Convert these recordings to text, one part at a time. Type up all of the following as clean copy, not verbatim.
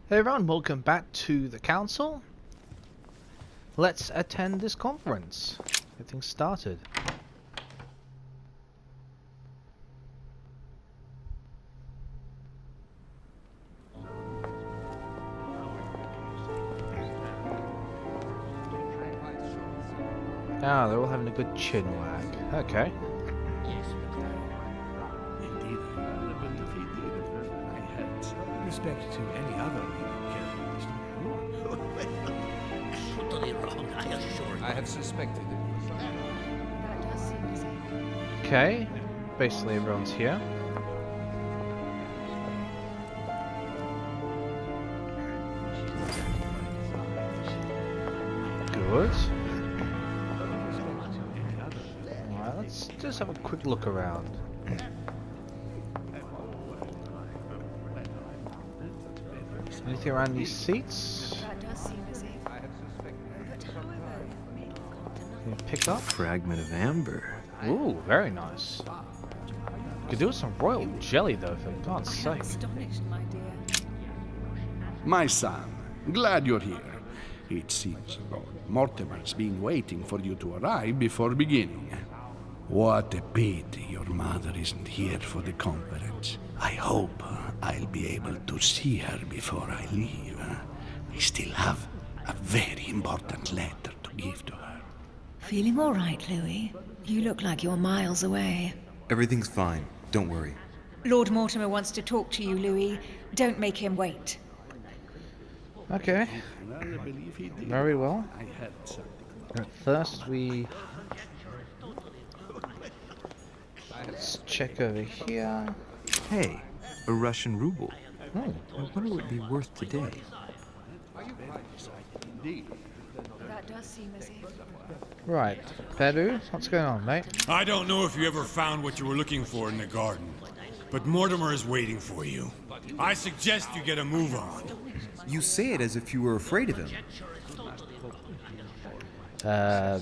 Hey everyone, welcome back to the council. Let's attend this conference. Get things started. Ah, they're all having a good chin wag. Okay. Indeed, but defeated. I had respect to any other Totally wrong, I assure you. I have suspected it. That does seem the same. Okay. Basically everyone's here. Good. Alright, let's just have a quick look around. Anything around these seats? That does seem the same. I have suspected But however, Can you pick up? Fragment of amber. Ooh, very nice. Could do with some royal jelly though, for God's I am sake. astonished, my dear. My son, glad you're here. It seems Lord Mortimer's been waiting for you to arrive before beginning. What a pity your mother isn't here for the conference. I hope I'll be able to see her before I leave. I still have a very important letter to give to her. Feeling all right, Louis? You look like you're miles away. Everything's fine. Don't worry. Lord Mortimer wants to talk to you, Louis. Don't make him wait. Okay, I believe he did. very well. I had something. At first let's check over here. Hey, a Russian ruble. Oh, I wonder what it'd be worth today. That does seem the same. right. Peru, what's going on, mate? I don't know if you ever found what you were looking for in the garden, but Mortimer is waiting for you. I suggest you get a move on. You say it as if you were afraid of him.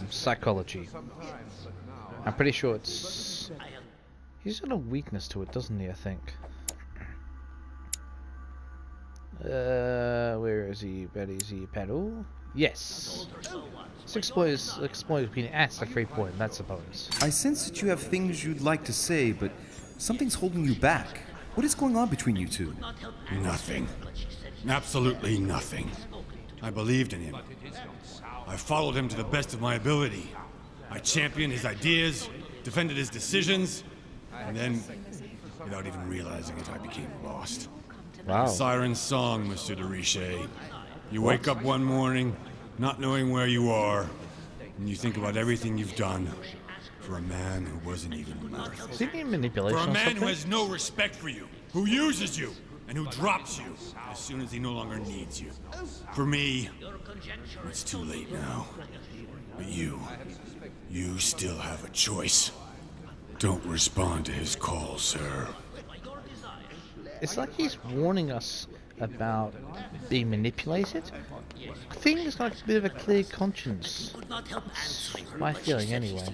Psychology. I'm pretty sure it's... He's got a weakness to it, doesn't he, I think? Where is he? Where is he? Peru? Yes. Let's explode between S and 3 point, I suppose. I sense that you have things you'd like to say, but something's holding you back. What is going on between you two? Nothing. Absolutely nothing. I believed in him. I followed him to the best of my ability. I championed his ideas, defended his decisions, and then, without even realizing it, I became lost. Wow. Siren's song, Monsieur de Richet. You wake up one morning, not knowing where you are, and you think about everything you've done for a man who wasn't even worth Is he being manipulated For a or man something? who has no respect for you, who uses you, and who drops you as soon as he no longer needs you. For me, it's too late now. But you still have a choice. Don't respond to his call, sir. It's like he's warning us about being manipulated. I think he's got a bit of a clear conscience. My feeling, anyway.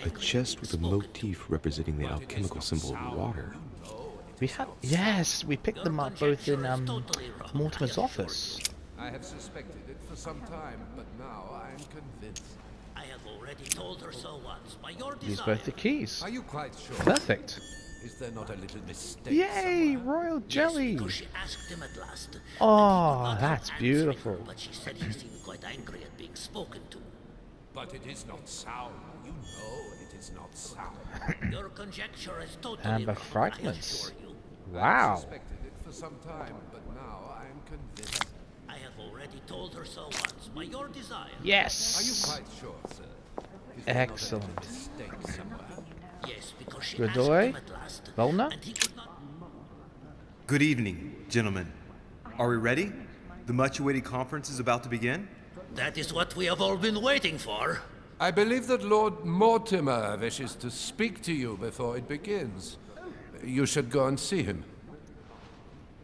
A chest with a motif representing the alchemical symbol of water. Yes, we picked them up both in Mortimer's office. I have suspected it for some time, but now I am convinced. I have already told her so once. By your These desire. both the keys. Are you quite sure? Perfect. Is there not a little mistake? Yay, somewhere? royal Yes, jelly. because she asked him at last. and he Oh, could not help that's answering, beautiful. But she said he seemed quite angry at being spoken to. But it is not sound. You know it is not sound. Your conjecture is totally Amber wrong, I fragments. assure you. I Wow. suspected it for some time, but now I am convinced. I have already told her so once. By your desire. Are you Yes. quite sure, sir? Is there not a Excellent. little mistake somewhere? Yes, because she Good asked boy. him at last. Volna? And he could not. Good evening, gentlemen. Are we ready? The much-awaited conference is about to begin? That is what we have all been waiting for. I believe that Lord Mortimer wishes to speak to you before it begins. You should go and see him.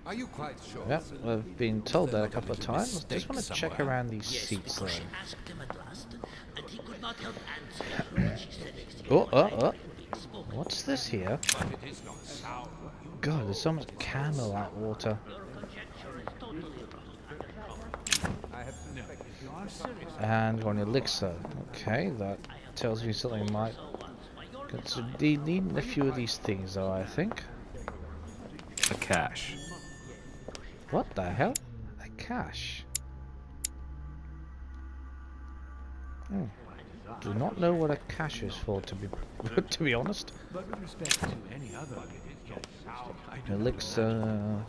Are you quite sure? Yep, sir? I've been told that a couple of times. Just Mistake want to check somewhere. around these Yes, seats though. because she asked him at last. And he could not help answering when she said he seemed Oh, quite angry oh. at being spoken What's this here? But it is not sound. God, there's so much camel at water. Your conjecture is totally wrong. And got an elixir. Okay, that tells me something might... So need a few of these things though, I think. A cache. What the hell? A cache? Do not know what a cache is for, to be honest. But with respect to any other Elixir.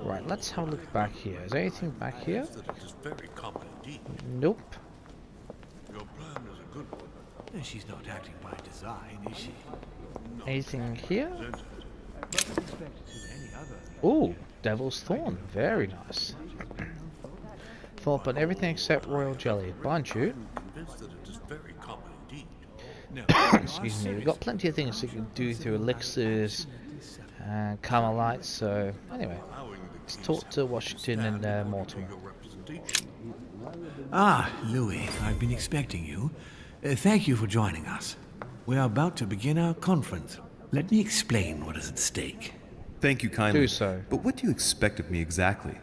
Right, let's have a look back here. Is there anything back here? Nope. Your plan is a good one. she's not acting by design, is she? Anything here? But with respect to any other Ooh, Devil's Thorn. Very nice. Thought but everything except royal jelly. Aren't you? Excuse me, we've got plenty of things you can do through elixirs and Carmelites, so anyway, let's talk to Washington and Mortimer. Ah, Louis, I've been expecting you. Thank you for joining us. We are about to begin our conference. Let me explain what is at stake. Thank you kindly. Do so. But what do you expect of me exactly?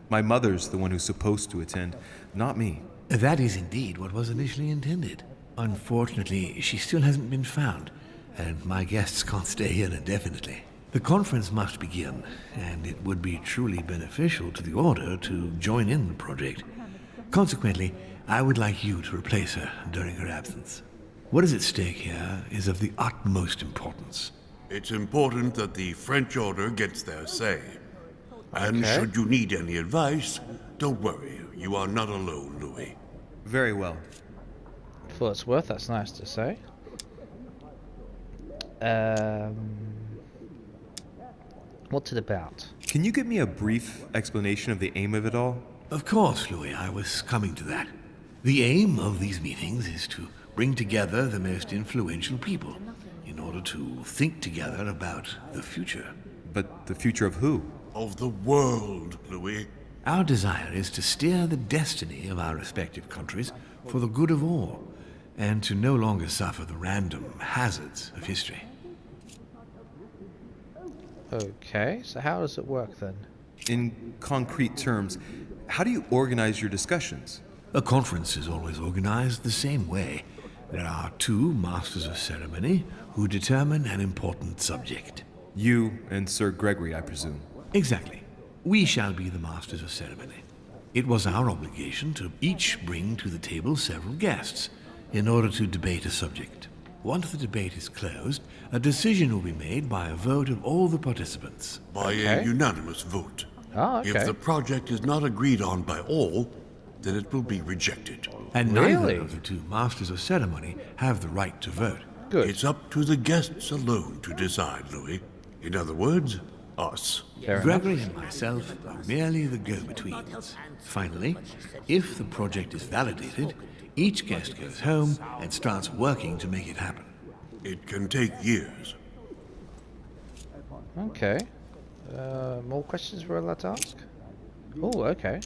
My mother's the one who's supposed to attend, not me. That is indeed what was initially intended. Unfortunately, she still hasn't been found, and my guests can't stay here indefinitely. The conference must begin, and it would be truly beneficial to the Order to join in the project. Consequently, I would like you to replace her during her absence. What is at stake here is of the utmost importance. It's important that the French Order gets their say. And Okay. should you need any advice, don't worry. You are not alone, Louis. Very well. For what it's worth, that's nice to say. What's it about? Can you give me a brief explanation of the aim of it all? Of course, Louis, I was coming to that. The aim of these meetings is to bring together the most influential people in order to think together about the future. But the future of who? Of the world, Louis. Our desire is to steer the destiny of our respective countries for the good of all, and to no longer suffer the random hazards of history. Okay, so how does it work then? In concrete terms, how do you organize your discussions? A conference is always organized the same way. There are two masters of ceremony who determine an important subject. You and Sir Gregory, I presume. Exactly. We shall be the masters of ceremony. It was our obligation to each bring to the table several guests in order to debate a subject. Once the debate is closed, a decision will be made by a vote of all the participants. By a Okay. unanimous vote. Oh, okay. If the project is not agreed on by all, then it will be rejected. And Really? neither of the two masters of ceremony have the right to vote. Good. It's up to the guests alone to decide, Louis. In other words, us. Fair enough. Gregory and myself are merely the go-betweens. Finally, if the project is validated, each guest goes home and starts working to make it happen. It can take years. Okay. More questions we're allowed to ask? Oh, okay.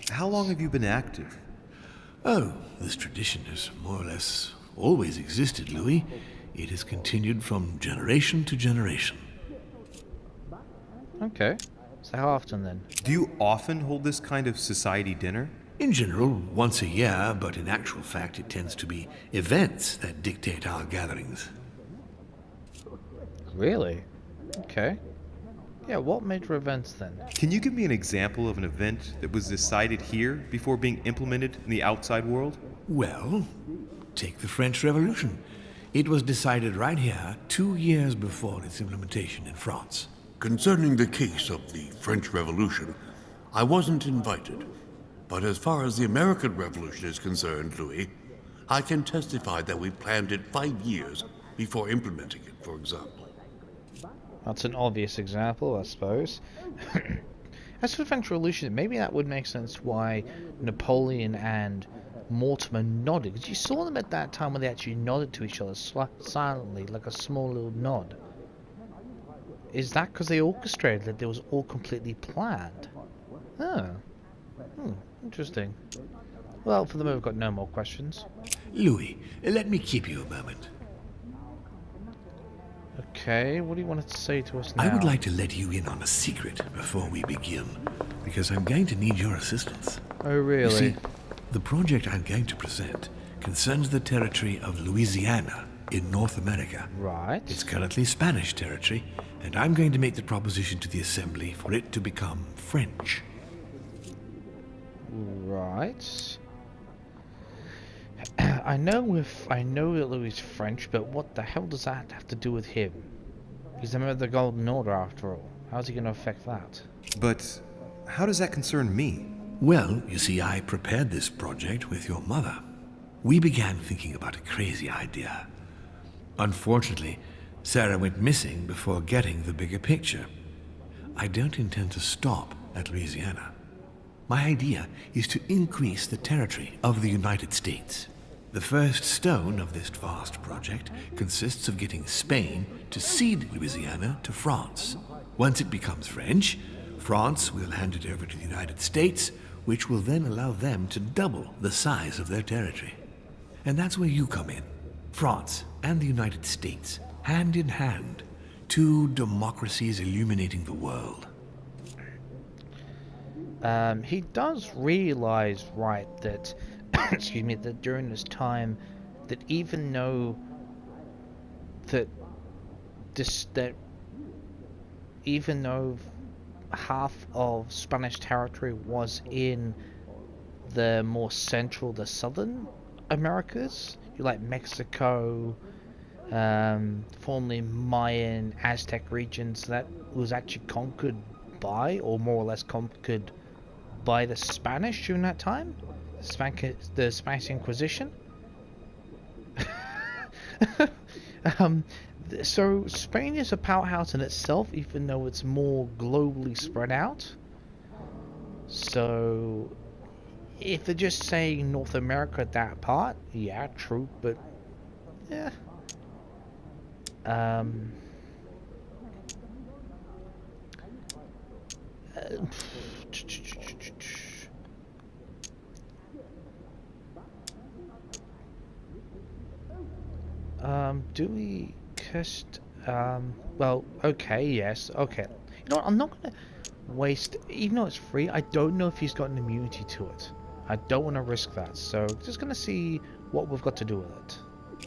How long have you been active? Oh, this tradition has more or less always existed, Louis. It has continued from generation to generation. Okay. So how often then? Do you often hold this kind of society dinner? In general, once a year, but in actual fact, it tends to be events that dictate our gatherings. Really? Okay. Yeah, what major events then? Can you give me an example of an event that was decided here before being implemented in the outside world? Well, take the French Revolution. It was decided right here 2 years before its implementation in France. Concerning the case of the French Revolution, I wasn't invited. But as far as the American Revolution is concerned, Louis, I can testify that we planned it 5 years before implementing it, for example. That's an obvious example, I suppose. As for the French Revolution, maybe that would make sense why Napoleon and Mortimer nodded. Because you saw them at that time when they actually nodded to each other silently, like a small little nod. Is that because they orchestrated it? It was all completely planned. Oh. Interesting. Well, for the moment, I've got no more questions. Louis, let me keep you a moment. Okay, what do you want to say to us now? I would like to let you in on a secret before we begin, because I'm going to need your assistance. Oh, really? You see, the project I'm going to present concerns the territory of Louisiana in North America. Right. It's currently Spanish territory, and I'm going to make the proposition to the Assembly for it to become French. Right. I know that Louis is French, but what the hell does that have to do with him? He's a member of the Golden Order, after all. How's he going to affect that? But how does that concern me? Well, you see, I prepared this project with your mother. We began thinking about a crazy idea. Unfortunately, Sarah went missing before getting the bigger picture. I don't intend to stop at Louisiana. My idea is to increase the territory of the United States. The first stone of this vast project consists of getting Spain to cede Louisiana to France. Once it becomes French, France will hand it over to the United States, which will then allow them to double the size of their territory. And that's where you come in. France and the United States, hand in hand, two democracies illuminating the world. He does realize, right, that, excuse me, that during this time, that even though even though half of Spanish territory was in the more central, the southern Americas, like Mexico, formerly Mayan, Aztec regions, that was actually conquered by, or more or less conquered by, the Spanish during that time, the Spanish Inquisition. So Spain is a powerhouse in itself, even though it's more globally spread out. So if they're just saying North America, that part, yeah, true, but yeah. Do we just, well, okay, yes, okay. You know what, I'm not gonna waste, even though it's free, I don't know if he's got an immunity to it. I don't want to risk that, so just gonna see what we've got to do with it.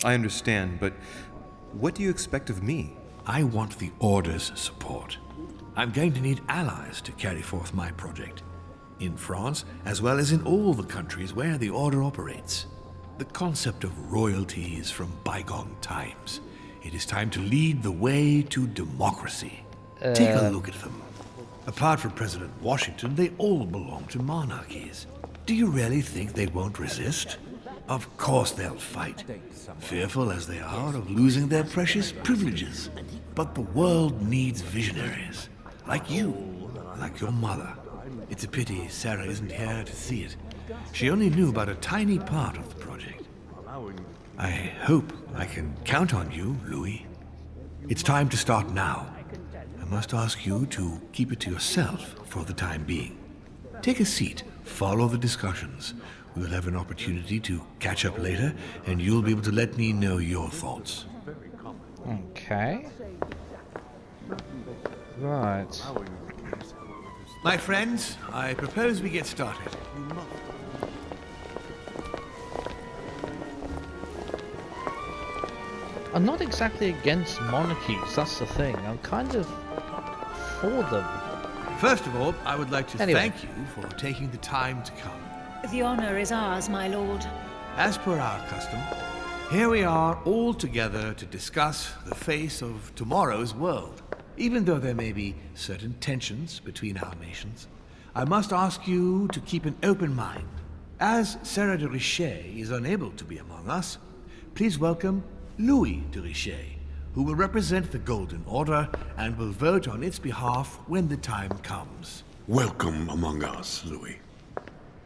I understand, but what do you expect of me? I want the Order's support. I'm going to need allies to carry forth my project, in France as well as in all the countries where the Order operates. The concept of royalty is from bygone times. It is time to lead the way to democracy. Take a look at them. Apart from President Washington, they all belong to monarchies. Do you really think they won't resist? Of course they'll fight, fearful as they are of losing their precious privileges. But the world needs visionaries, like you, like your mother. It's a pity Sarah isn't here to see it. She only knew about a tiny part of the project. I hope I can count on you, Louis. It's time to start now. I must ask you to keep it to yourself for the time being. Take a seat, follow the discussions. We'll have an opportunity to catch up later, and you'll be able to let me know your thoughts. Okay. Right. My friends, I propose we get started. I'm not exactly against monarchies, that's the thing. I'm kind of for them. First of all, I would like to Anyway. thank you for taking the time to come. The honor is ours, my lord. As per our custom, here we are all together to discuss the face of tomorrow's world. Even though there may be certain tensions between our nations, I must ask you to keep an open mind. As Sarah de Richet is unable to be among us, please welcome Louis de Richet, who will represent the Golden Order and will vote on its behalf when the time comes. Welcome among us, Louis.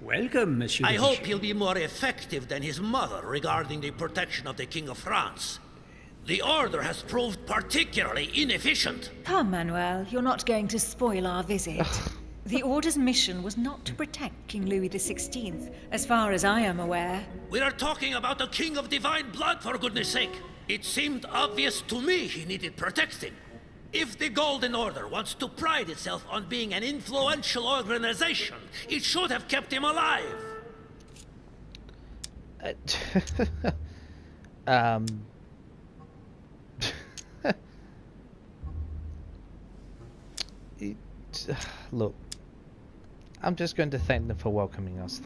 Welcome, Monsieur. I hope he'll be more effective than his mother regarding the protection of the King of France. The Order has proved particularly inefficient. Come, Manuel, you're not going to spoil our visit. The Order's mission was not to protect King Louis XVI, as far as I am aware. We are talking about the King of Divine Blood, for goodness sake. It seemed obvious to me he needed protecting. If the Golden Order wants to pride itself on being an influential organization, it should have kept him alive. Look, I'm just going to thank them for welcoming us,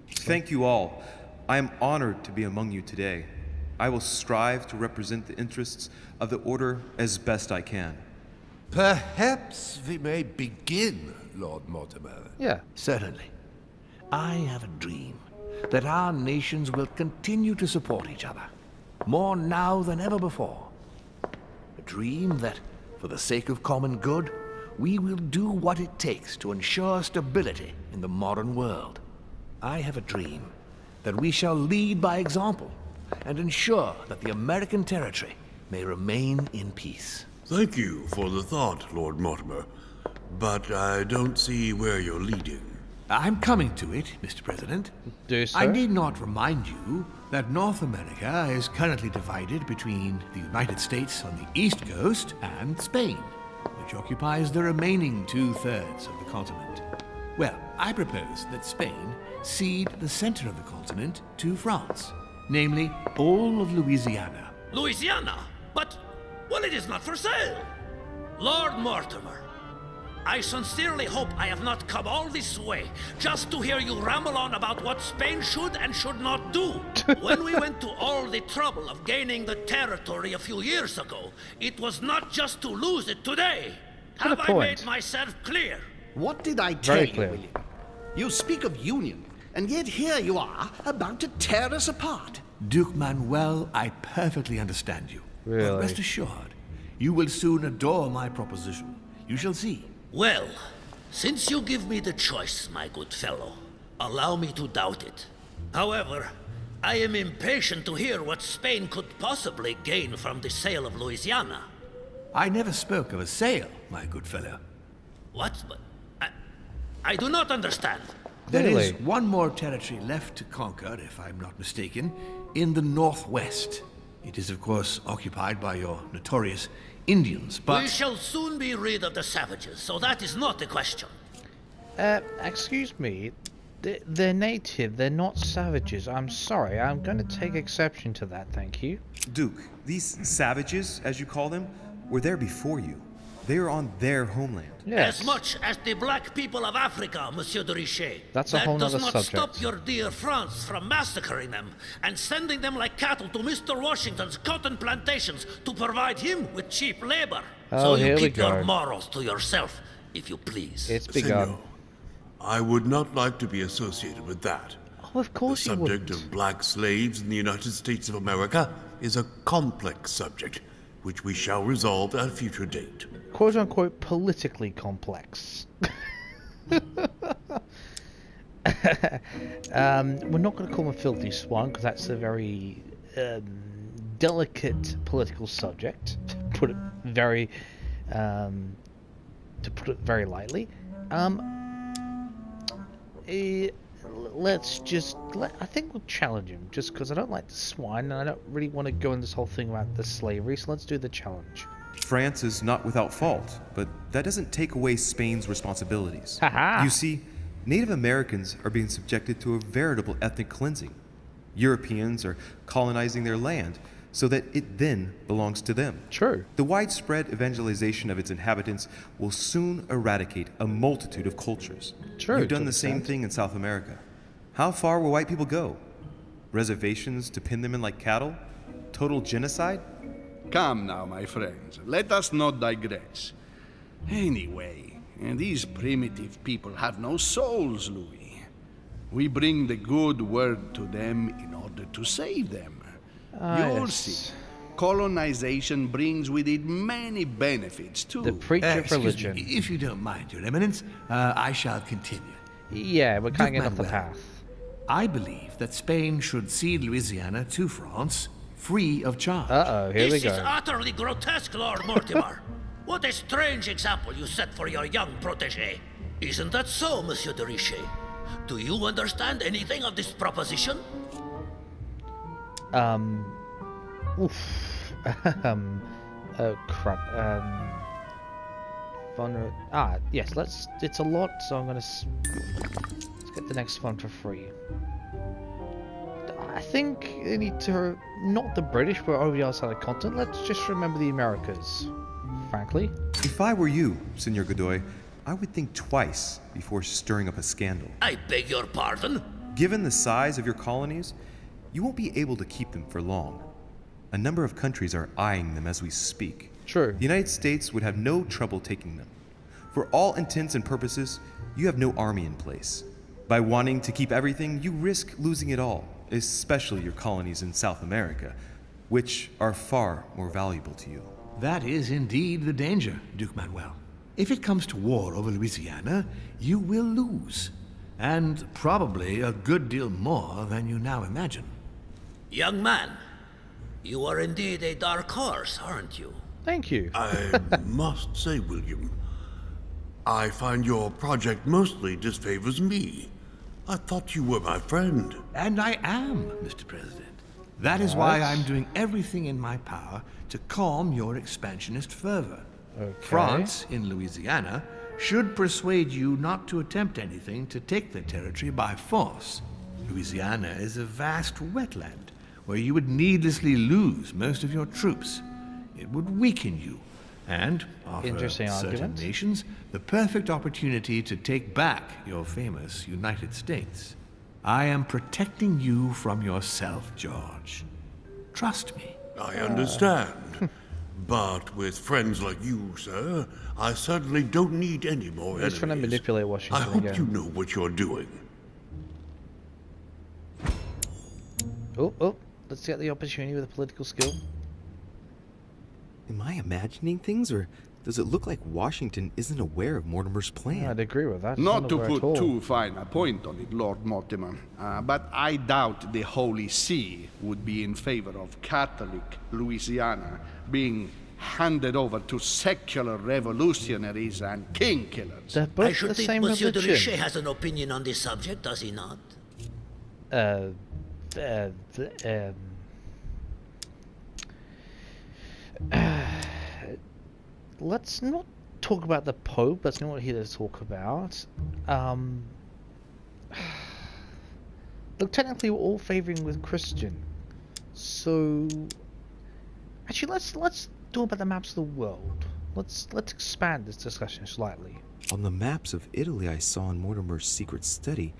Thank you all. I am honored to be among you today. I will strive to represent the interests of the Order as best I can. Perhaps we may begin, Lord Mortimer. Yeah. Certainly. I have a dream that our nations will continue to support each other, more now than ever before. A dream that, for the sake of common good, we will do what it takes to ensure stability in the modern world. I have a dream that we shall lead by example and ensure that the American territory may remain in peace. Thank you for the thought, Lord Mortimer, but I don't see where you're leading. I'm coming to it, Mr. President. Do so. I need not remind you that North America is currently divided between the United States on the east coast and Spain, which occupies the remaining 2/3 of the continent. Well, I propose that Spain cede the center of the continent to France, namely all of Louisiana. Louisiana? But, well, it is not for sale. Lord Mortimer, I sincerely hope I have not come all this way just to hear you ramble on about what Spain should and should not do. When we went to all the trouble of gaining the territory a few years ago, it was not just to lose it today. Have I made myself clear? What did I tell Very you, clear. William? You speak of union, and yet here you are, about to tear us apart. Duke Manuel, I perfectly understand you. Really? But rest assured, you will soon adore my proposition. You shall see. Well, since you give me the choice, my good fellow, allow me to doubt it. However, I am impatient to hear what Spain could possibly gain from the sale of Louisiana. I never spoke of a sale, my good fellow. What? I do not understand. There is Really? one more territory left to conquer, if I'm not mistaken, in the northwest. It is, of course, occupied by your notorious Indians, but... We shall soon be rid of the savages, so that is not the question. Excuse me. They're native, they're not savages. I'm sorry, I'm going to take exception to that, thank you. Duke, these savages, as you call them, were there before you. They are on their homeland. Yes. As much as the black people of Africa, Monsieur de Richet. That's a whole That nother does not subject. stop your dear France from massacring them and sending them like cattle to Mr. Washington's cotton plantations to provide him with cheap labor. Oh, so you here we keep your go. morals to yourself, if you please. It's begun. Senor, I would not like to be associated with that. Oh, of course The you subject wouldn't. of black slaves in the United States of America is a complex subject, which we shall resolve at a future date. Quote unquote politically complex. We're not going to call him a filthy swan because that's a very delicate political subject, to put it very lightly. I think we'll challenge him just because I don't like the swine and I don't really want to go in this whole thing about the slavery. So let's do the challenge. France is not without fault, but that doesn't take away Spain's responsibilities. Ha-ha. You see, Native Americans are being subjected to a veritable ethnic cleansing. Europeans are colonizing their land so that it then belongs to them. True. The widespread evangelization of its inhabitants will soon eradicate a multitude of cultures. True, You've done to the an same extent. thing in South America. How far will white people go? Reservations to pin them in like cattle? Total genocide? Come now, my friends, let us not digress. Anyway, these primitive people have no souls, Louis. We bring the good word to them in order to save them. You'll Yes. see. Colonization brings with it many benefits, too. The preacher of Excuse religion. me, if you don't mind, Your Eminence, I shall continue. Yeah, we're kind of Duke getting off the Manuel, path. I believe that Spain should cede Louisiana to France, free of charge. Uh-oh, here we This is go. utterly grotesque, Lord Mortimer. What a strange example you set for your young protege. Isn't that so, Monsieur de Richet? Do you understand anything of this proposition? Oof. Oh crap. Yes. It's a lot, so I'm gonna. Let's get the next one for free. I think they need to, not the British, but over the other side of the continent. Let's just remember the Americas. Frankly. If I were you, Senor Godoy, I would think twice before stirring up a scandal. I beg your pardon? Given the size of your colonies, you won't be able to keep them for long. A number of countries are eyeing them as we speak. True. The United States would have no trouble taking them. For all intents and purposes, you have no army in place. By wanting to keep everything, you risk losing it all, especially your colonies in South America, which are far more valuable to you. That is indeed the danger, Duke Manuel. If it comes to war over Louisiana, you will lose. And probably a good deal more than you now imagine. Young man, you are indeed a dark horse, aren't you? Thank you. I must say, William, I find your project mostly disfavors me. I thought you were my friend. And I am, Mr. President. That is why I'm doing everything in my power to calm your expansionist fervor. Okay. France, in Louisiana, should persuade you not to attempt anything to take the territory by force. Louisiana is a vast wetland where you would needlessly lose most of your troops. It would weaken you and offer Interesting certain argument. nations the perfect opportunity to take back your famous United States. I am protecting you from yourself, George. Trust me. I understand. But with friends like you, sir, I certainly don't need any more He's trying to enemies. manipulate I Washington hope again. you know what you're doing. Oh, let's get the opportunity with a political skill. Am I imagining things, or does it look like Washington isn't aware of Mortimer's plan? I'd agree with that. Not to aware at put all. too fine a point on it, Lord Mortimer, but I doubt the Holy See would be in favor of Catholic Louisiana being handed over to secular revolutionaries and king killers. They're both I should the think same Monsieur de religion. Richet has an opinion on this subject, does he not? Let's not talk about the Pope. That's not what we're here to talk about. Look, technically, we're all favoring with Christian. So, actually, let's talk about the maps of the world. Let's expand this discussion slightly. On the maps of Italy I saw in Mortimer's secret study,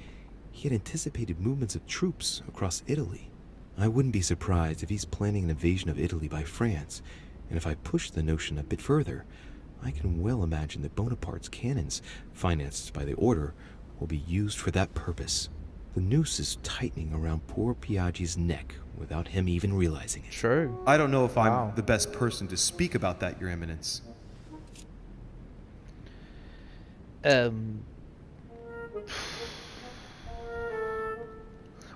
he had anticipated movements of troops across Italy. I wouldn't be surprised if he's planning an invasion of Italy by France, and if I push the notion a bit further, I can well imagine that Bonaparte's cannons, financed by the Order, will be used for that purpose. The noose is tightening around poor Piaggi's neck without him even realizing it. True. I don't know if Wow. I'm the best person to speak about that, Your Eminence. Well,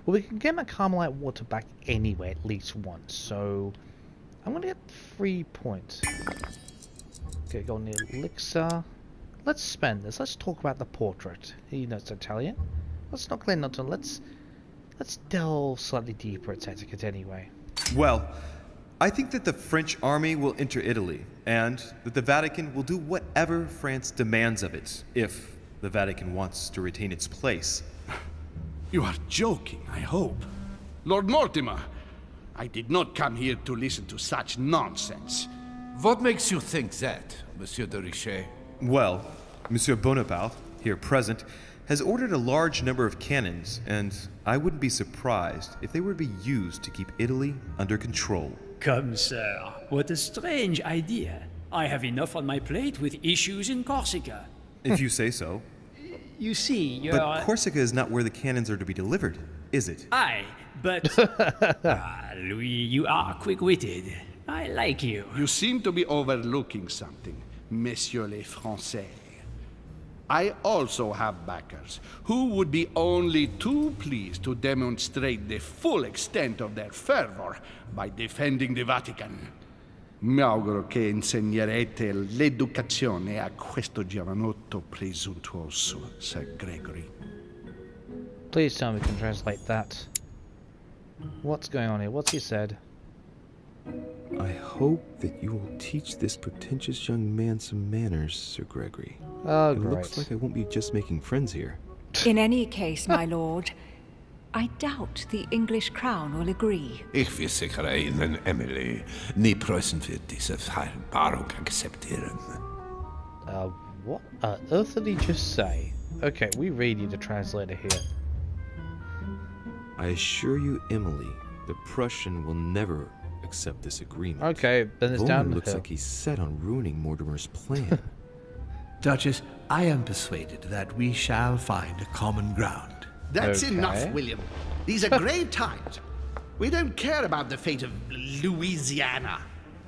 we can get my Carmelite water back anyway, at least once, so I'm gonna get 3 points. Okay, golden elixir. Let's spend this. Let's talk about the portrait. He knows Italian. Let's not clear not let's delve slightly deeper at etiquette anyway. Well, I think that the French army will enter Italy, and that the Vatican will do whatever France demands of it, if the Vatican wants to retain its place. You are joking, I hope. Lord Mortimer, I did not come here to listen to such nonsense. What makes you think that, Monsieur de Richet? Well, Monsieur Bonaparte, here present, has ordered a large number of cannons, and I wouldn't be surprised if they were to be used to keep Italy under control. Come, sir. What a strange idea. I have enough on my plate with issues in Corsica. If you say so. You see, you're... But Corsica is not where the cannons are to be delivered, is it? Aye, but... Louis, you are quick-witted. I like you. You seem to be overlooking something, Messieurs les Français. I also have backers who would be only too pleased to demonstrate the full extent of their fervor by defending the Vatican. Mi auguro che insegnerete l'educazione a questo giovanotto presuntuoso, Sir Gregory. Please tell me we can translate that. What's going on here? What's he said? I hope that you will teach this pretentious young man some manners, Sir Gregory. Oh, it great. looks like I won't be just making friends here. In any case, my lord, I doubt the English crown will agree. Ich versichere Ihnen, Emily, nie Preußen wird diese Vereinbarung akzeptieren. What on earth did he just say? Okay, we really need a translator here. I assure you, Emily, the Prussian will never accept this agreement. Okay, then it's Volner down the looks hill. like he's set on ruining Mortimer's plan. Duchess, I am persuaded that we shall find a common ground. That's Okay. enough, William. These are grave times. We don't care about the fate of Louisiana.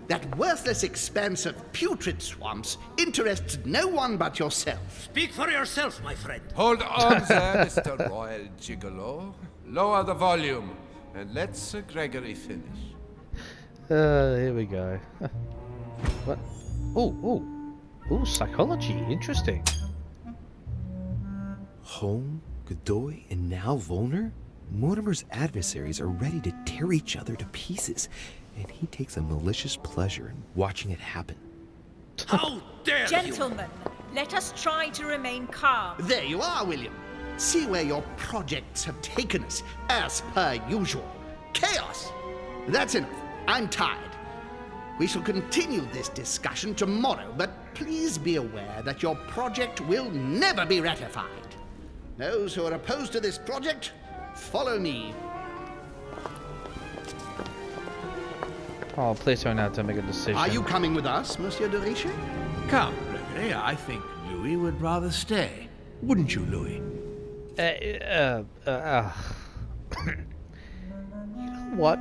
That worthless expanse of putrid swamps interests no one but yourself. Speak for yourself, my friend. Hold on there, Mr. Royal Gigolo. Lower the volume, and let Sir Gregory finish. Here we go. What? Oh, psychology. Interesting. Holm, Godoy, and now Volner? Mortimer's adversaries are ready to tear each other to pieces, and he takes a malicious pleasure in watching it happen. How dare you! Gentlemen, let us try to remain calm. There you are, William. See where your projects have taken us, as per usual. Chaos! That's enough. I'm tired. We shall continue this discussion tomorrow, but please be aware that your project will never be ratified. Those who are opposed to this project, follow me. Oh, please don't have to make a decision. Are you coming with us, Monsieur de Richet? Come, Gregory, I think Louis would rather stay. Wouldn't you, Louis? You know what?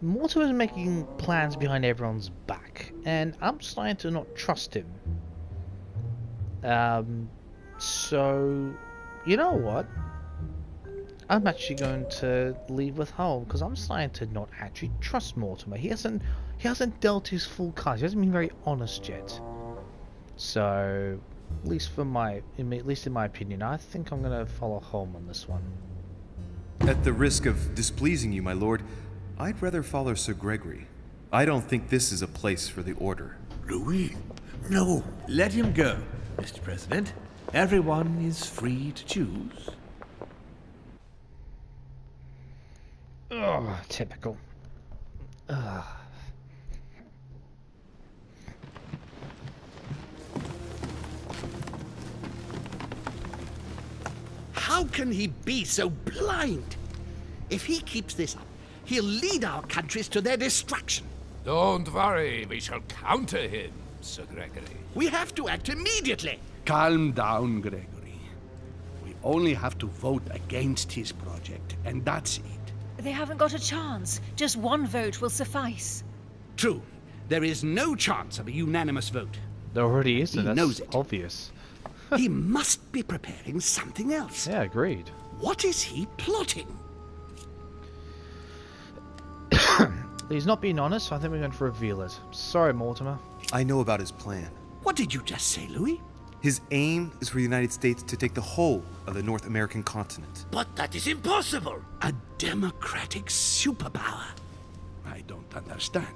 Mortimer's making plans behind everyone's back, and I'm starting to not trust him. So, you know what? I'm actually going to leave with Holm because I'm starting to not actually trust Mortimer. He hasn't dealt his full cards. He hasn't been very honest yet. So, at least in my opinion, I think I'm going to follow Holm on this one. At the risk of displeasing you, my lord, I'd rather follow Sir Gregory. I don't think this is a place for the Order. Louis? No. Let him go, Mr. President. Everyone is free to choose. Ugh, typical. Ugh. How can he be so blind? If he keeps this up, he'll lead our countries to their destruction. Don't worry, we shall counter him, Sir Gregory. We have to act immediately. Calm down, Gregory. We only have to vote against his project, and that's it. They haven't got a chance. Just one vote will suffice. True. There is no chance of a unanimous vote. There already is, He and that's knows it. obvious. He must be preparing something else. Yeah, agreed. What is he plotting? He's not being honest, so I think we're going to reveal it. Sorry, Mortimer. I know about his plan. What did you just say, Louis? His aim is for the United States to take the whole of the North American continent. But that is impossible! A democratic superpower. I don't understand.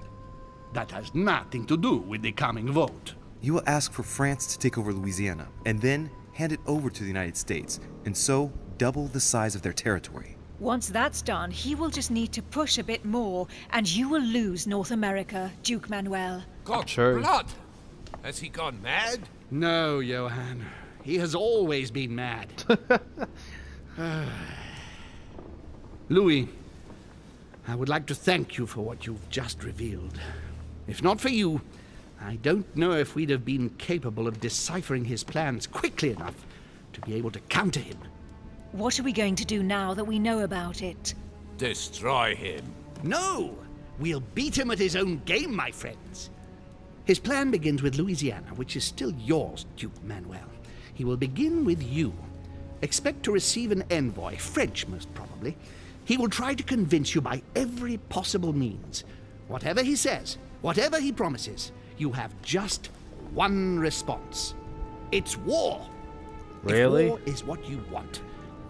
That has nothing to do with the coming vote. He will ask for France to take over Louisiana, and then hand it over to the United States, and so double the size of their territory. Once that's done, he will just need to push a bit more, and you will lose North America, Duke Manuel. God, True. blood! Has he gone mad? No, Johann. He has always been mad. Louis, I would like to thank you for what you've just revealed. If not for you, I don't know if we'd have been capable of deciphering his plans quickly enough to be able to counter him. What are we going to do now that we know about it? Destroy him. No! We'll beat him at his own game, my friends. His plan begins with Louisiana, which is still yours, Duke Manuel. He will begin with you. Expect to receive an envoy, French most probably. He will try to convince you by every possible means. Whatever he says, whatever he promises, you have just one response. It's war. Really? If war is what you want,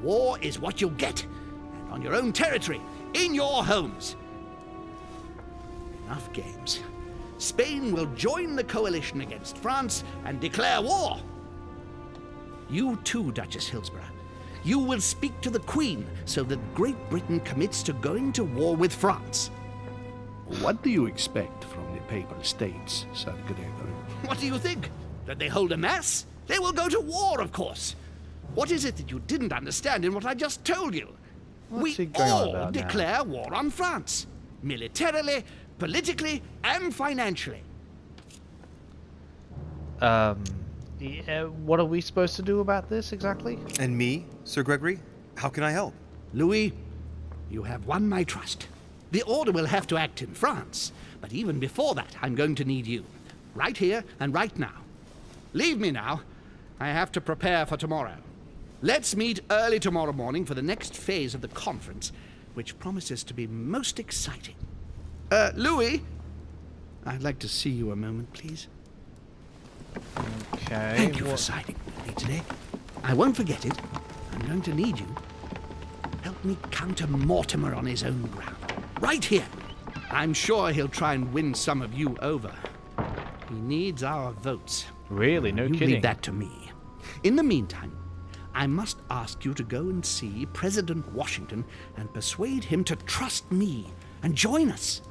war is what you'll get. And on your own territory, in your homes. Enough games. Spain will join the coalition against France and declare war. You too, Duchess Hillsborough. You will speak to the Queen so that Great Britain commits to going to war with France. What do you expect from the Papal States, Sir Gregor? What do you think? That they hold a mass? They will go to war, of course. What is it that you didn't understand in what I just told you? What's he We going on all about now? declare war on France. Militarily, politically, and financially. Yeah, what are we supposed to do about this exactly? And me, Sir Gregory? How can I help? Louis, you have won my trust. The Order will have to act in France, but even before that, I'm going to need you. Right here and right now. Leave me now. I have to prepare for tomorrow. Let's meet early tomorrow morning for the next phase of the conference, which promises to be most exciting. Louis, I'd like to see you a moment, please. Okay. Thank you for siding with me today. I won't forget it. I'm going to need you. Help me counter Mortimer on his own ground. Right here. I'm sure he'll try and win some of you over. He needs our votes. Really? No you kidding. leave that to me. In the meantime, I must ask you to go and see President Washington and persuade him to trust me and join us.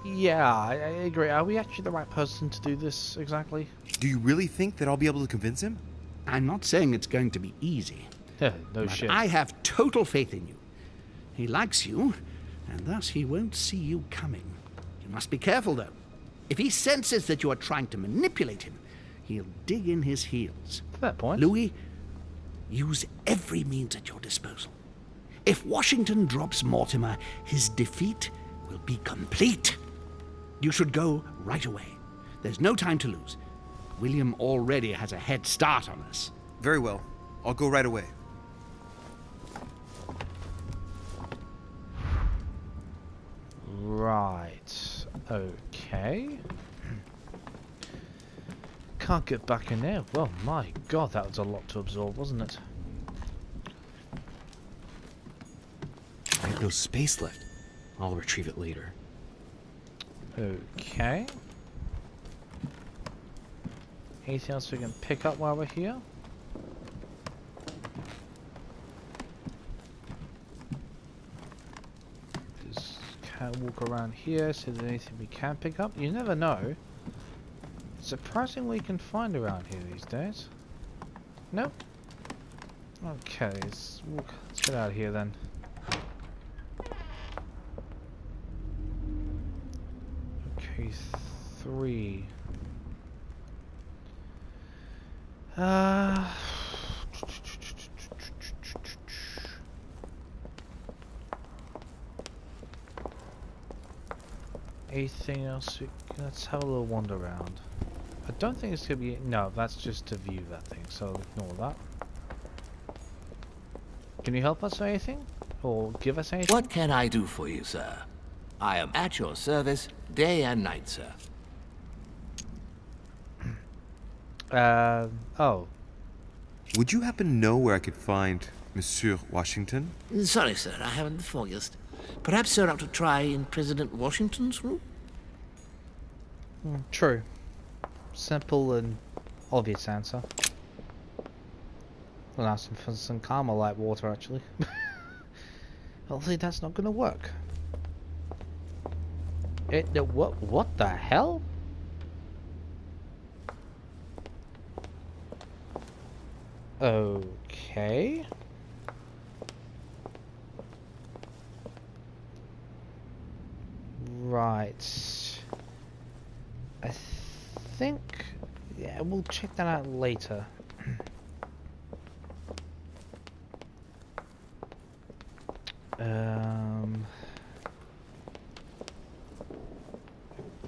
Yeah, I agree. Are we actually the right person to do this exactly? Do you really think that I'll be able to convince him? I'm not saying it's going to be easy. Yeah, no but shit. I have total faith in you. He likes you, and thus he won't see you coming. You must be careful, though. If he senses that you are trying to manipulate him, he'll dig in his heels. Fair point. Louis, use every means at your disposal. If Washington drops Mortimer, his defeat will be complete. You should go right away. There's no time to lose. William already has a head start on us. Very well. I'll go right away. Right. Okay. Can't get back in there. Well, my god, that was a lot to absorb, wasn't it? I have no space left. I'll retrieve it later. Okay. Anything else we can pick up while we're here? Just kind of walk around here, see if there's anything we can pick up. You never know. Surprisingly, you can find around here these days. Nope. Okay, let's get out of here then. Okay, 3. Anything else? Let's have a little wander around. I don't think it's gonna be. No, that's just to view that thing, so ignore that. Can you help us with anything? Or give us anything? What can I do for you, sir? I am at your service day and night, sir. Oh. Would you happen to know where I could find Monsieur Washington? Sorry, sir, I haven't the foggiest. Perhaps, sir, ought to try in President Washington's room? True. Simple and obvious answer. I'll ask him for some Carmelite water, actually. Obviously, that's not going to work. What the hell? Okay. Right. I think... Yeah, we'll check that out later.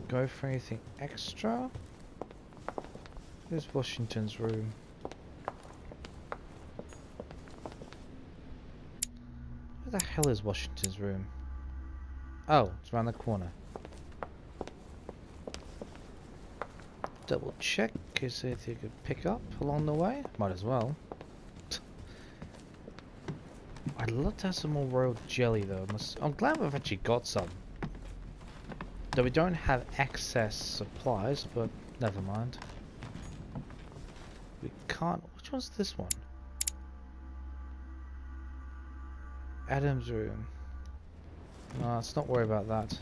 Go for anything extra? Where's Washington's room? Where the hell is Washington's room? Oh, it's around the corner. Double check, in case anything you could pick up along the way. Might as well. I'd love to have some more royal jelly though. I'm glad we've actually got some. Though we don't have excess supplies, but never mind. We can't... Which one's this one? Adam's room. No, let's not worry about that.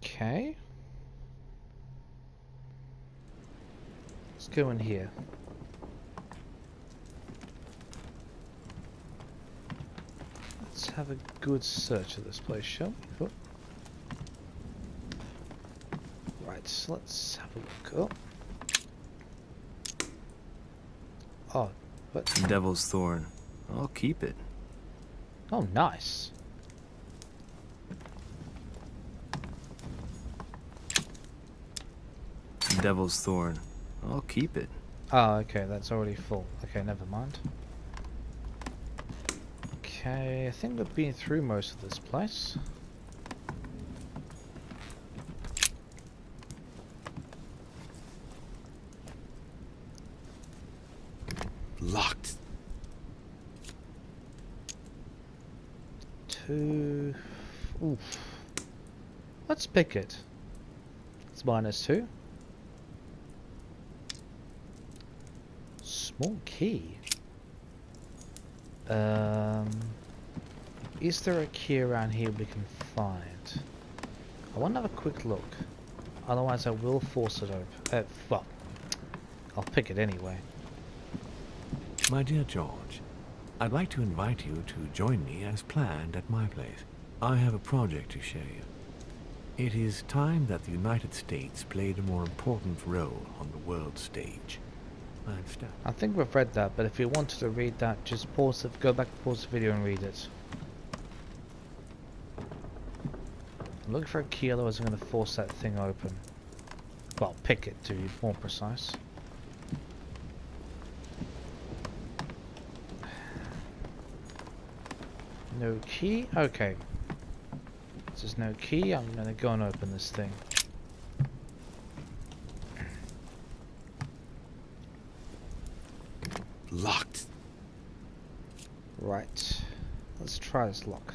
Okay. Let's go in here. Let's have a good search of this place, shall we? Oh. Right, so let's have a look. Oh, what? Devil's Thorn. I'll keep it. Oh, nice. Devil's Thorn. I'll keep it. Oh, okay, that's already full. Okay, never mind. Okay, I think we've been through most of this place. Locked. Oof. Let's pick it. It's -2. Small key. Is there a key around here we can find? I want to have a quick look. Otherwise I will force it open. Well, I'll pick it anyway. My dear George, I'd like to invite you to join me as planned at my place. I have a project to show you. It is time that the United States played a more important role on the world stage. I understand. I think we've read that, but if you wanted to read that, just pause it, go back, pause the video and read it. I'm looking for a key, otherwise I'm going to force that thing open. Well, pick it to be more precise. No key? Okay. There's no key, I'm going to go and open this thing. Locked. Right. Let's try this lock.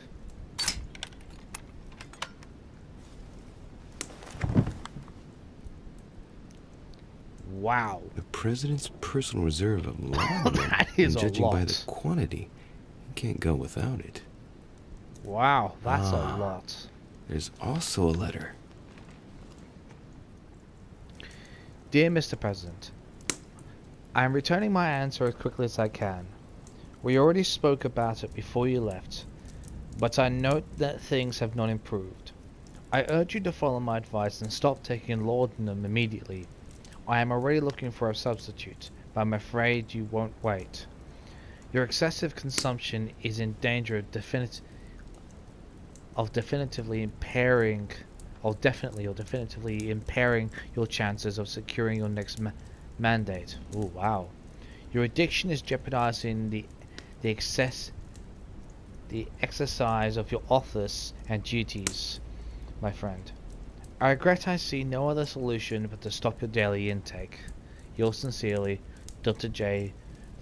Wow. The president's personal reserve of laudanum. That is and a judging by lot. the quantity, you can't go without it. Wow, that's a lot. There's also a letter. Dear Mr. President, I am returning my answer as quickly as I can. We already spoke about it before you left, but I note that things have not improved. I urge you to follow my advice and stop taking laudanum immediately. I am already looking for a substitute, but I'm afraid you won't wait. Your excessive consumption is in danger of definitely impairing your chances of securing your next mandate. Oh wow. Your addiction is jeopardizing the exercise of your office and duties, my friend. I regret I see no other solution but to stop your daily intake. Yours sincerely, Dr. J.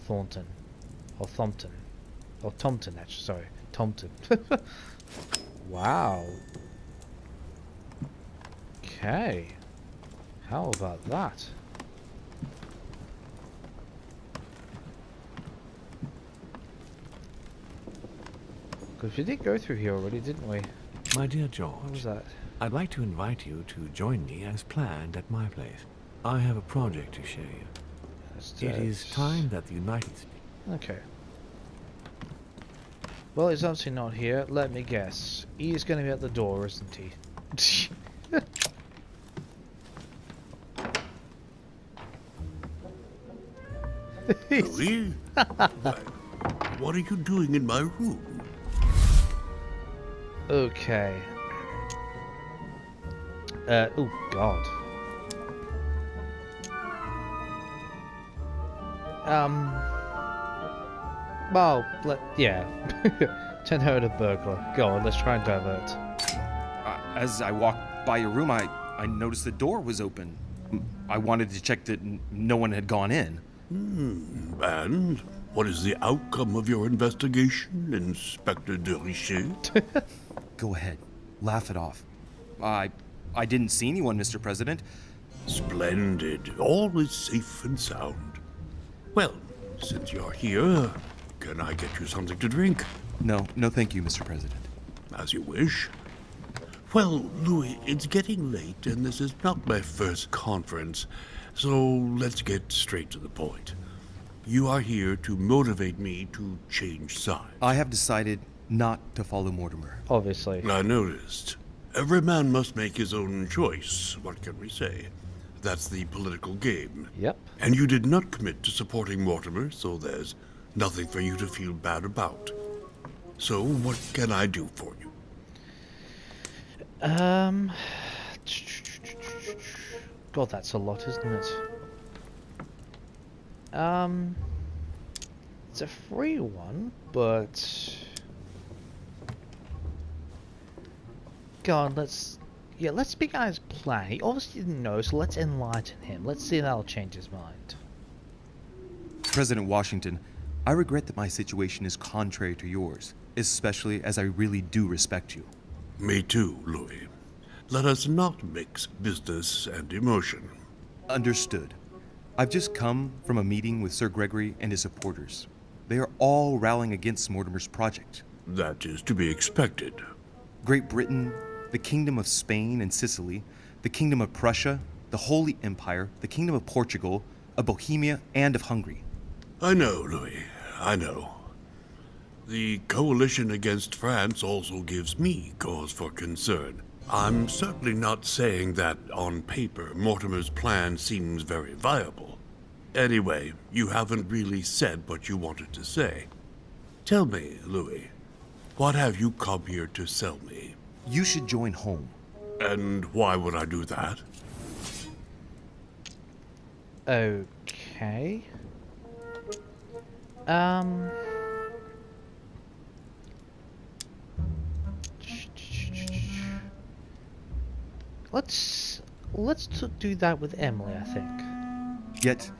Thornton. Or Thompton. Or Thompton, actually, sorry. Thompton. Wow. Okay. How about that? Because we did go through here already, didn't we? My dear George, What was that? I'd like to invite you to join me as planned at my place. I have a project to show you. It is time that the United States... Okay. Well, he's obviously not here. Let me guess. He's going to be at the door, isn't he? Louis? What are you doing in my room? Okay. Oh God. Well, yeah. Send her to burglar. Go on, let's try and divert. As I walked by your room, I noticed the door was open. I wanted to check that no one had gone in. And what is the outcome of your investigation, Inspector de Richet? Go ahead. Laugh it off. I didn't see anyone, Mr. President. Splendid. All is safe and sound. Well, since you're here, can I get you something to drink? No, thank you, Mr. President. As you wish. Well, Louis, it's getting late, and this is not my first conference, so let's get straight to the point. You are here to motivate me to change sides. I have decided not to follow Mortimer. Obviously. I noticed. Every man must make his own choice. What can we say? That's the political game. Yep. And you did not commit to supporting Mortimer, so there's nothing for you to feel bad about. So, what can I do for you? God, that's a lot, isn't it? It's a free one, but God, let's begin his plan. He obviously didn't know, so let's enlighten him. Let's see if that'll change his mind. President Washington, I regret that my situation is contrary to yours, especially as I really do respect you. Me too, Louis. Let us not mix business and emotion. Understood. I've just come from a meeting with Sir Gregory and his supporters. They are all rallying against Mortimer's project. That is to be expected. Great Britain, the Kingdom of Spain and Sicily, the Kingdom of Prussia, the Holy Empire, the Kingdom of Portugal, of Bohemia, and of Hungary. I know, Louis. I know. The coalition against France also gives me cause for concern. I'm certainly not saying that, on paper, Mortimer's plan seems very viable. Anyway, you haven't really said what you wanted to say. Tell me, Louis, what have you come here to sell me? You should join home. And why would I do that? Okay. Let's do that with Emily, I think. Yet,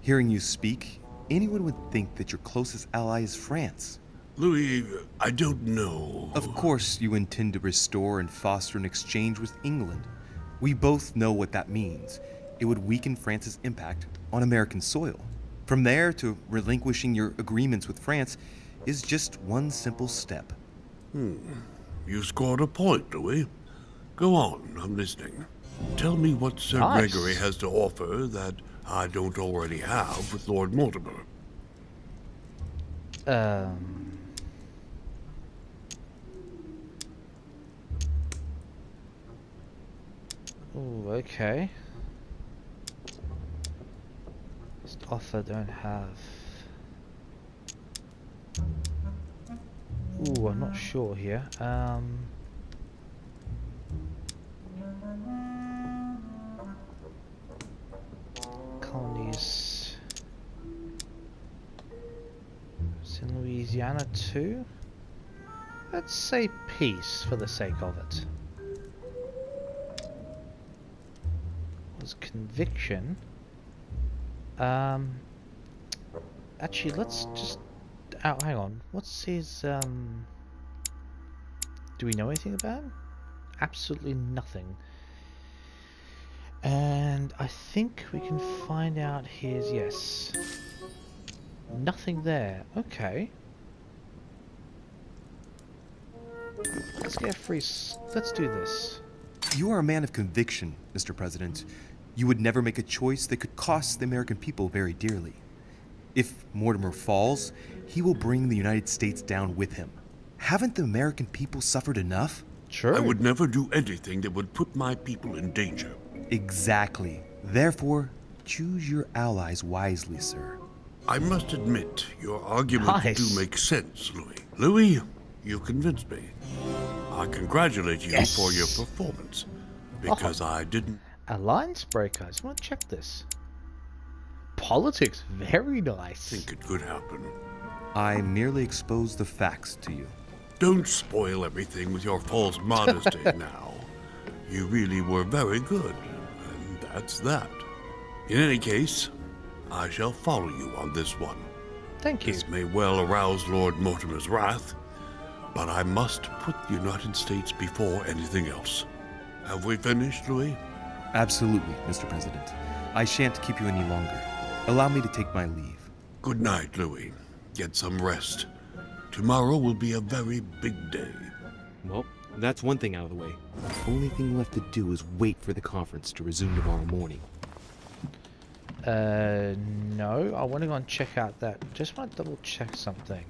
hearing you speak, anyone would think that your closest ally is France. Louis, I don't know. Of course you intend to restore and foster an exchange with England. We both know what that means. It would weaken France's impact on American soil. From there to relinquishing your agreements with France is just one simple step. You scored a point, Louis. Go on, I'm listening. Tell me what Sir Gregory has to offer that I don't already have with Lord Mortimer. Ooh, okay. This offer don't have. Ooh, I'm not sure here. Colonies. It's in Louisiana too. Let's say peace for the sake of it. Was conviction. Actually, let's just. Oh, hang on. What's his? Do we know anything about him? Absolutely nothing. And I think we can find out his. Yes. Nothing there. Okay. Let's get a free. Let's do this. You are a man of conviction, Mr. President. You would never make a choice that could cost the American people very dearly. If Mortimer falls, he will bring the United States down with him. Haven't the American people suffered enough? Sure. I would never do anything that would put my people in danger. Exactly. Therefore, choose your allies wisely, sir. I must admit, your arguments do make sense, Louis. Louis, you convinced me. I congratulate you for your performance, because I didn't... Alliance breakers. I want to check this. Politics, very nice. Think it could happen. I merely exposed the facts to you. Don't spoil everything with your false modesty now. You really were very good, and that's that. In any case, I shall follow you on this one. Thank you. This may well arouse Lord Mortimer's wrath, but I must put the United States before anything else. Have we finished, Louis? Absolutely, Mr. President. I shan't keep you any longer. Allow me to take my leave. Good night, Louis. Get some rest. Tomorrow will be a very big day. Well, that's one thing out of the way. The only thing left to do is wait for the conference to resume tomorrow morning. No, I want to go and check out that. Just want to double check something.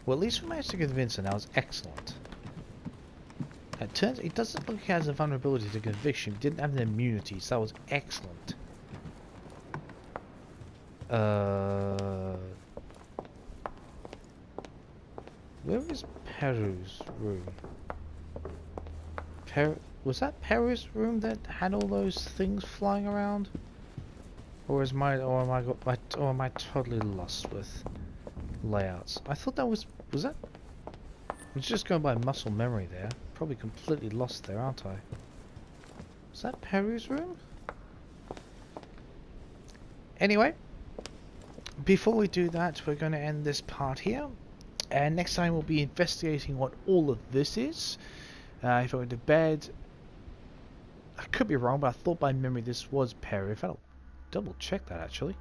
Well, at least we managed to convince him. That was excellent. It turns it doesn't look like he has a vulnerability to conviction. He didn't have an immunity, so that was excellent. Where is Peru's room? Was that Peru's room that had all those things flying around? Or am I totally lost with layouts? I thought that was that? I'm just going by muscle memory there. Probably completely lost there, aren't I? Is that Peru's room? Anyway, before we do that, we're going to end this part here. And next time we'll be investigating what all of this is. If I went to bed, I could be wrong, but I thought by memory this was Peru. If I'll double check that actually.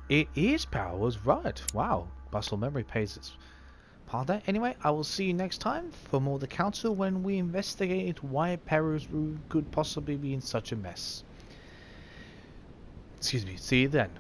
It is Peru, I was right. Wow, muscle memory pays its part there. Anyway, I will see you next time for more of the Council when we investigate why Peru's room could possibly be in such a mess. Excuse me, see you then.